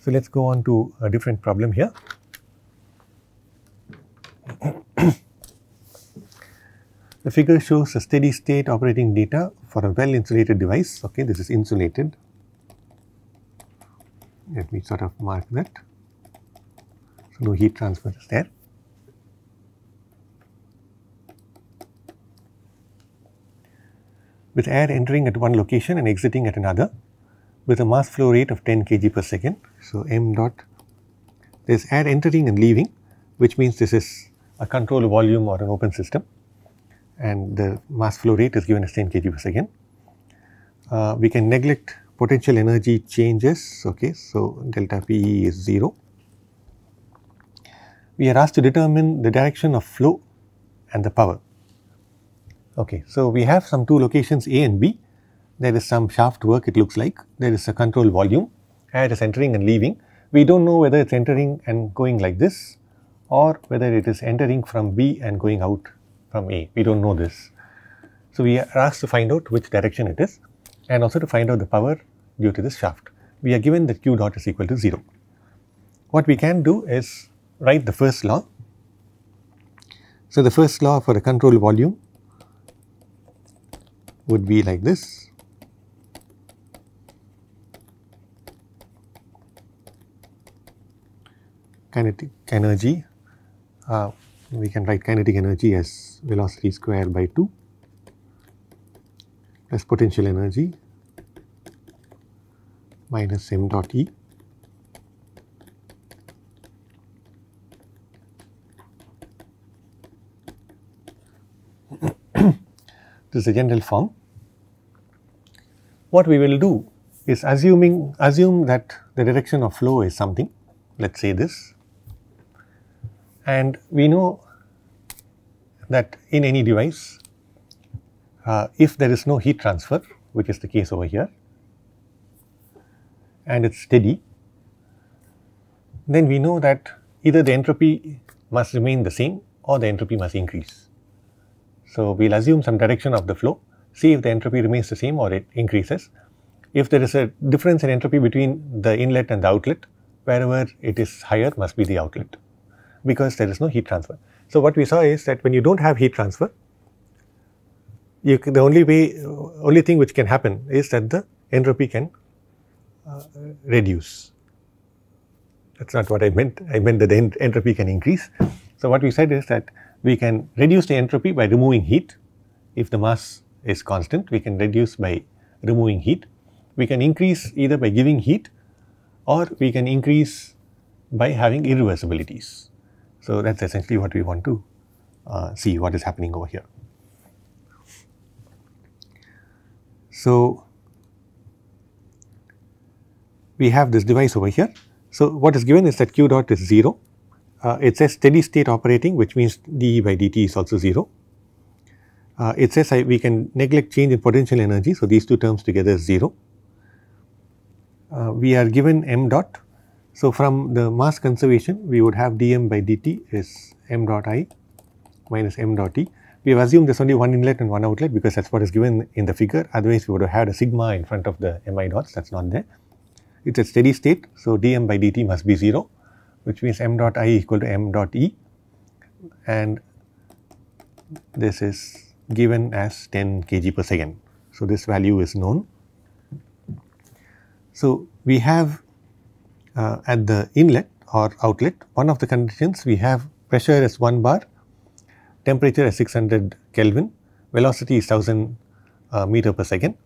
So, let us go on to a different problem here. The figure shows a steady state operating data for a well insulated device. Okay, this is insulated. Let me sort of mark that. So, no heat transfer is there. With air entering at one location and exiting at another with a mass flow rate of 10 kg per second. So, m dot, there is air entering and leaving, which means this is a control volume or an open system, and the mass flow rate is given as 10 kg per second. We can neglect potential energy changes. Okay, so, delta P is 0. We are asked to determine the direction of flow and the power. Okay, so, we have some two locations A and B. There is some shaft work, it looks like. There is a control volume, air is entering and leaving. We do not know whether it is entering and going like this, or whether it is entering from B and going out from A. We do not know this. So, we are asked to find out which direction it is, and also to find out the power due to this shaft. We are given that Q dot is equal to 0. What we can do is write the first law. So, the first law for a control volume would be like this. Kinetic energy, we can write kinetic energy as velocity square by 2 plus potential energy minus m dot E. This is a general form. What we will do is assume that the direction of flow is something, let us say this, and we know that in any device, if there is no heat transfer, which is the case over here, and it is steady, then we know that either the entropy must remain the same or the entropy must increase. So, we will assume some direction of the flow, see if the entropy remains the same or it increases. If there is a difference in entropy between the inlet and the outlet, wherever it is higher must be the outlet, because there is no heat transfer. So, what we saw is that when you do not have heat transfer, the only thing which can happen is that the entropy can reduce. That is not what I meant that the entropy can increase. So, what we said is that we can reduce the entropy by removing heat. If the mass is constant, we can reduce by removing heat. We can increase either by giving heat, or we can increase by having irreversibilities. So, that is essentially what we want to see what is happening over here. So, we have this device over here. So, what is given is that Q dot is 0. It says steady state operating, which means dE by dt is also 0. It says we can neglect change in potential energy. So, these two terms together is 0. We are given m dot. So, from the mass conservation, we would have dm by dt is m dot I minus m dot E. We have assumed there is only one inlet and one outlet, because that is what is given in the figure. Otherwise, we would have had a sigma in front of the mi dots, that is not there. It is a steady state. So, dm by dt must be 0, which means m dot I equal to m dot E, and this is given as 10 kg per second. So, this value is known. So, we have at the inlet or outlet, one of the conditions we have pressure as 1 bar, temperature as 600 Kelvin, velocity is 1000 meter per second.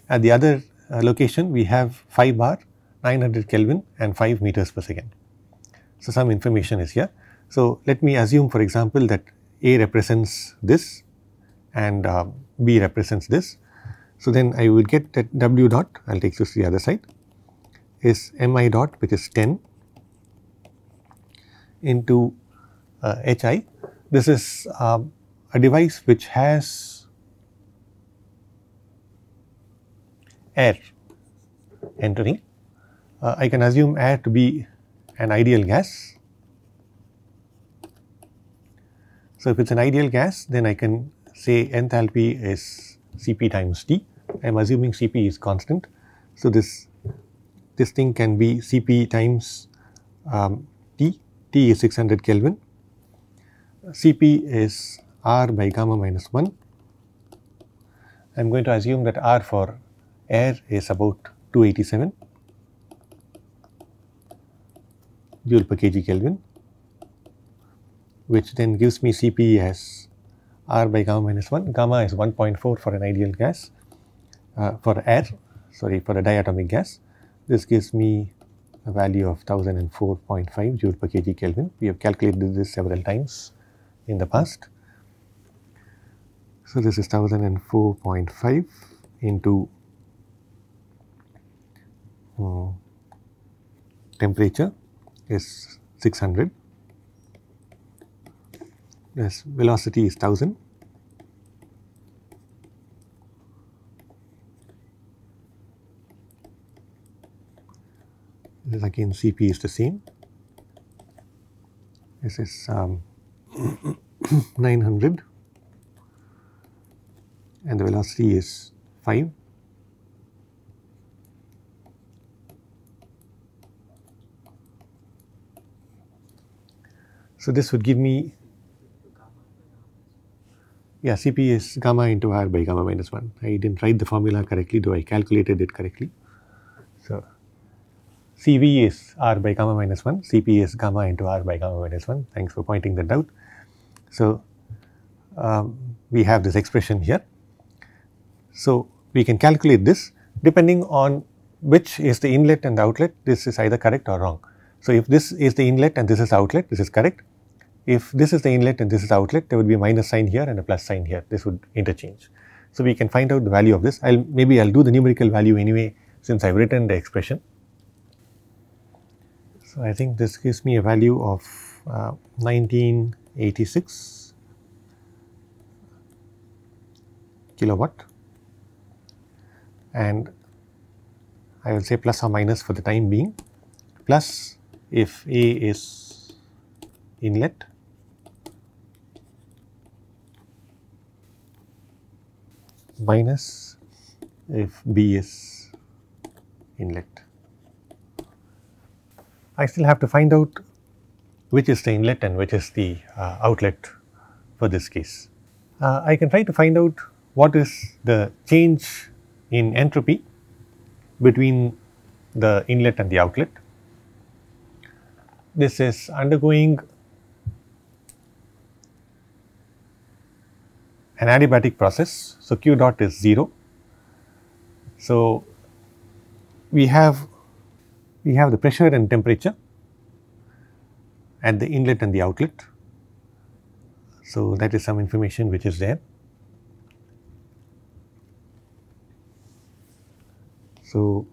At the other location, we have 5 bar, 900 Kelvin and 5 meters per second. So, some information is here. So, let me assume, for example, that A represents this and B represents this. So, then I will get that W dot, I will take this to the other side, is Mi dot, which is 10 into Hi. This is a device which has air entering. I can assume air to be an ideal gas. So, if it is an ideal gas, then I can say enthalpy is Cp times T. I am assuming Cp is constant. So, this this thing can be Cp times T. T is 600 Kelvin. Cp is R by gamma minus 1. I am going to assume that R for air is about 287 joule per kg Kelvin, which then gives me Cp as R by gamma minus 1. Gamma is 1.4 for an ideal gas, for air, sorry, for a diatomic gas. This gives me a value of 1004.5 joule per kg Kelvin. We have calculated this several times in the past. So, this is 1004.5 into temperature is 600. Yes, velocity is 1000. This again Cp is the same. This is 900 and the velocity is 5. So, this would give me, yeah, Cp is gamma into R by gamma minus 1. I did not write the formula correctly, though I calculated it correctly. So, Cv is R by gamma minus 1, Cp is gamma into R by gamma minus 1. Thanks for pointing that out. So, we have this expression here. So, we can calculate this depending on which is the inlet and the outlet. This is either correct or wrong. So, if this is the inlet and this is outlet, this is correct. If this is the inlet and this is outlet, there would be a minus sign here and a plus sign here. This would interchange. So, we can find out the value of this. Maybe I'll do the numerical value anyway, since I've written the expression. So, I think this gives me a value of 1986 kilowatt, and I will say plus or minus for the time being, plus if A is inlet, minus if B is inlet. I still have to find out which is the inlet and which is the outlet for this case. I can try to find out what is the change in entropy between the inlet and the outlet. This is undergoing an adiabatic process. So, Q dot is 0. So, we have the pressure and temperature at the inlet and the outlet. So, that is some information which is there. So,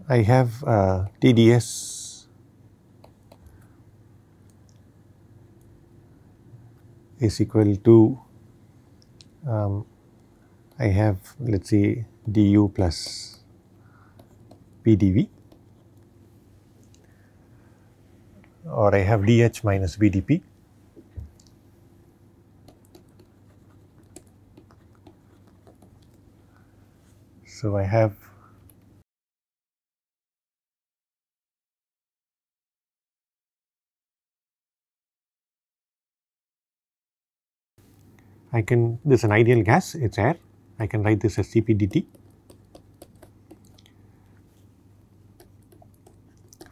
I have TDS is equal to I have, let us say, du plus PdV, or I have dH minus VdP. So, I have this is an ideal gas, it is air. I can write this as Cp dt.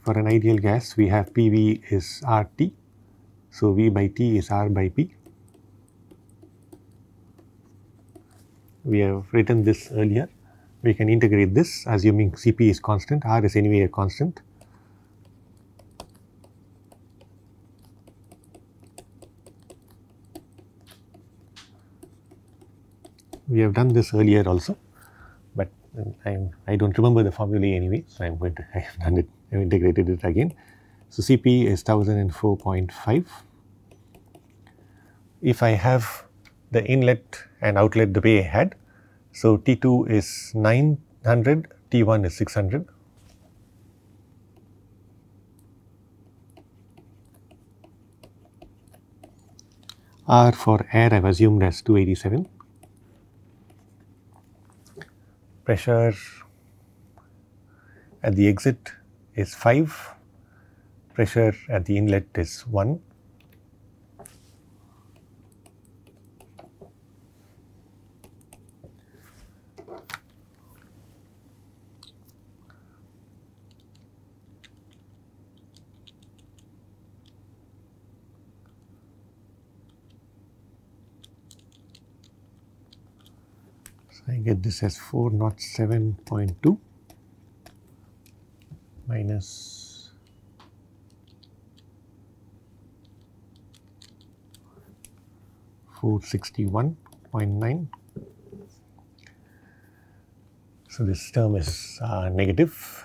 For an ideal gas, we have PV is RT. So, V by T is R by P. We have written this earlier. We can integrate this assuming Cp is constant, R is anyway a constant. We have done this earlier also, but I do not remember the formulae anyway. So, I am going to, I have done it, I have integrated it again. So, Cp is 1004.5. If I have the inlet and outlet the way I had. So, T2 is 900, T1 is 600. R for air I have assumed as 287. Pressure at the exit is 5, pressure at the inlet is 1. I get this as 407.2 minus 461.9. So, this term is negative,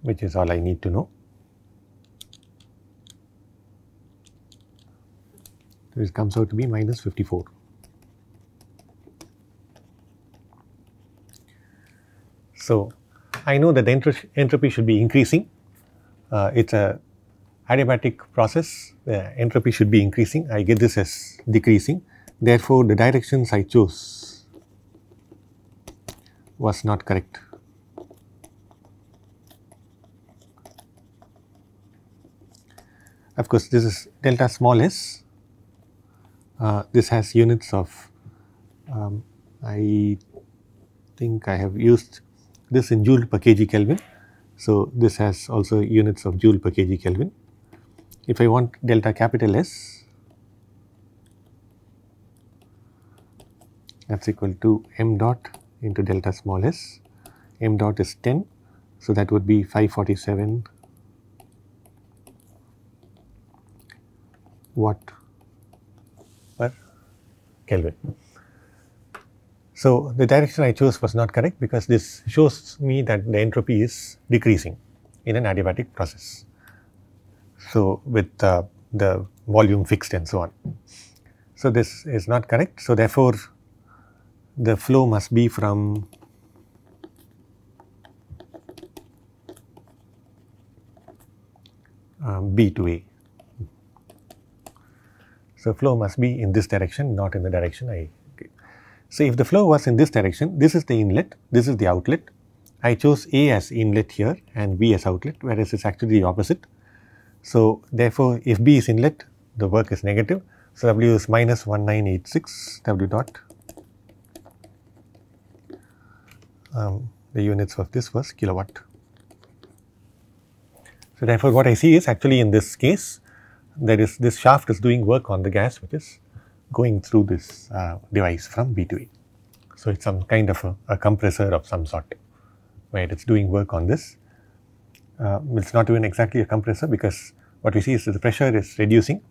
which is all I need to know. This comes out to be minus 54. So, I know that the entropy should be increasing. It is a adiabatic process, the entropy should be increasing. I get this as decreasing. Therefore, the directions I chose was not correct. Of course, this is delta small s. This has units of, I think I have used this in joule per kg Kelvin. So, this has also units of joule per kg Kelvin. If I want delta capital S, that is equal to m dot into delta small s. M dot is 10. So, that would be 547 watt per Kelvin. So, the direction I chose was not correct because this shows me that the entropy is decreasing in an adiabatic process. So, with the volume fixed and so on. So, this is not correct. So, therefore, the flow must be from B to A. So, flow must be in this direction, not in the direction I. So, if the flow was in this direction, this is the inlet, this is the outlet. I chose A as inlet here and B as outlet, whereas it is actually the opposite. So, therefore, if B is inlet, the work is negative. So, W is minus 1986 W dot. The units of this was kilowatt. So, therefore, what I see is actually in this case, there is this shaft is doing work on the gas which is going through this device from B to A. So, it is some kind of a compressor of some sort where it is doing work on this. It is not even exactly a compressor because what we see is that the pressure is reducing,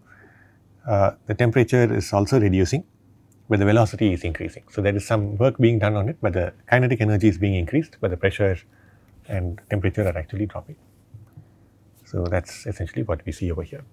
the temperature is also reducing, but the velocity is increasing. So, there is some work being done on it, but the kinetic energy is being increased, but the pressure and temperature are actually dropping. So, that is essentially what we see over here.